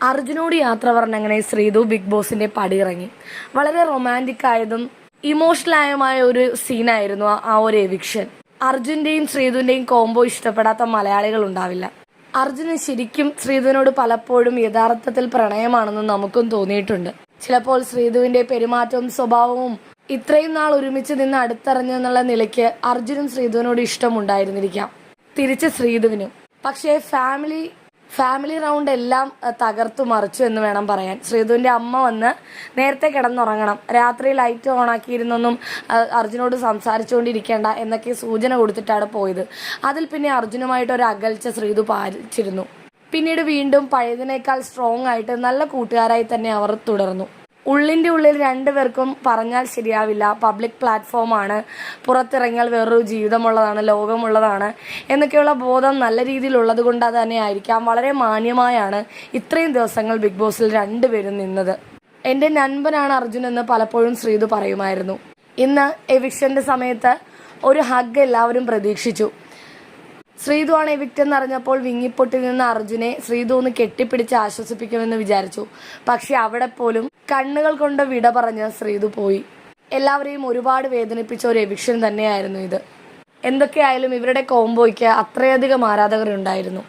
അർജുനോട് യാത്ര പറഞ്ഞങ്ങനെ ശ്രീതു ബിഗ് ബോസിന്റെ പടിയിറങ്ങി. വളരെ റൊമാൻറ്റിക് ആയതും ഇമോഷണലായുമായ ഒരു സീനായിരുന്നു ആ ഒരു എവിക്ഷൻ. അർജുന്റെയും ശ്രീതുവിന്റെയും കോംബോ ഇഷ്ടപ്പെടാത്ത മലയാളികൾ ഉണ്ടാവില്ല. അർജുന് ശരിക്കും ശ്രീതുവിനോട് പലപ്പോഴും യഥാർത്ഥത്തിൽ പ്രണയമാണെന്ന് നമുക്കും തോന്നിയിട്ടുണ്ട്. ചിലപ്പോൾ ശ്രീതുവിന്റെ പെരുമാറ്റവും സ്വഭാവവും ഇത്രയും നാൾ ഒരുമിച്ച് നിന്ന് അടുത്തറിഞ്ഞെന്നുള്ള നിലയ്ക്ക് അർജുനും ശ്രീതുവിനോട് ഇഷ്ടമുണ്ടായിരുന്നിരിക്കാം, തിരിച്ച് ശ്രീതുവിനും. പക്ഷേ ഫാമിലി റൗണ്ട് എല്ലാം തകർത്തു മറിച്ചു എന്ന് വേണം പറയാൻ. ശ്രീതുവിന്റെ അമ്മ വന്ന് നേരത്തെ കിടന്നുറങ്ങണം, രാത്രി ലൈറ്റ് ഓണാക്കിയിരുന്നൊന്നും അർജുനോട് സംസാരിച്ചുകൊണ്ടിരിക്കേണ്ട എന്നൊക്കെ സൂചന കൊടുത്തിട്ടാണ് പോയത്. അതിൽ പിന്നെ അർജുനുമായിട്ടൊരു അകൽച്ച ശ്രീതു പാലിച്ചിരുന്നു. പിന്നീട് വീണ്ടും പഴയതിനേക്കാൾ സ്ട്രോങ് ആയിട്ട് നല്ല കൂട്ടുകാരായി തന്നെ അവർ തുടർന്നു. ഉള്ളിൻ്റെ ഉള്ളിൽ രണ്ടുപേർക്കും പറഞ്ഞാൽ ശരിയാവില്ല, പബ്ലിക് പ്ലാറ്റ്ഫോമാണ്, പുറത്തിറങ്ങിയാൽ വേറൊരു ജീവിതമുള്ളതാണ്, ലോകമുള്ളതാണ് എന്നൊക്കെയുള്ള ബോധം നല്ല രീതിയിലുള്ളത് കൊണ്ട് തന്നെ ആയിരിക്കാം വളരെ മാന്യമായാണ് ഇത്രയും ദിവസങ്ങൾ ബിഗ് ബോസിൽ രണ്ടുപേരും നിന്നത്. എൻ്റെ നൻപനാണ് അർജുൻ എന്ന് പലപ്പോഴും ശ്രീതു പറയുമായിരുന്നു. ഇന്ന് എവിക്ഷൻ്റെ സമയത്ത് ഒരു ഹഗ് എല്ലാവരും പ്രതീക്ഷിച്ചു. ശ്രീതു ആണ് എവിക്റ്റ് എന്നറിഞ്ഞപ്പോൾ വിങ്ങിപ്പൊട്ടി നിന്ന അർജുനെ ശ്രീതു ഒന്ന് കെട്ടിപ്പിടിച്ച് ആശ്വസിപ്പിക്കുമെന്ന് വിചാരിച്ചു. പക്ഷെ അവിടെ പോലും കണ്ണുകൾ കൊണ്ട് വിട പറഞ്ഞ് ശ്രീതു പോയി. എല്ലാവരെയും ഒരുപാട് വേദനിപ്പിച്ച ഒരു എവിക്ഷൻ തന്നെയായിരുന്നു ഇത്. എന്തൊക്കെയായാലും ഇവരുടെ കോംബോയ്ക്ക് അത്രയധികം ആരാധകരുണ്ടായിരുന്നു.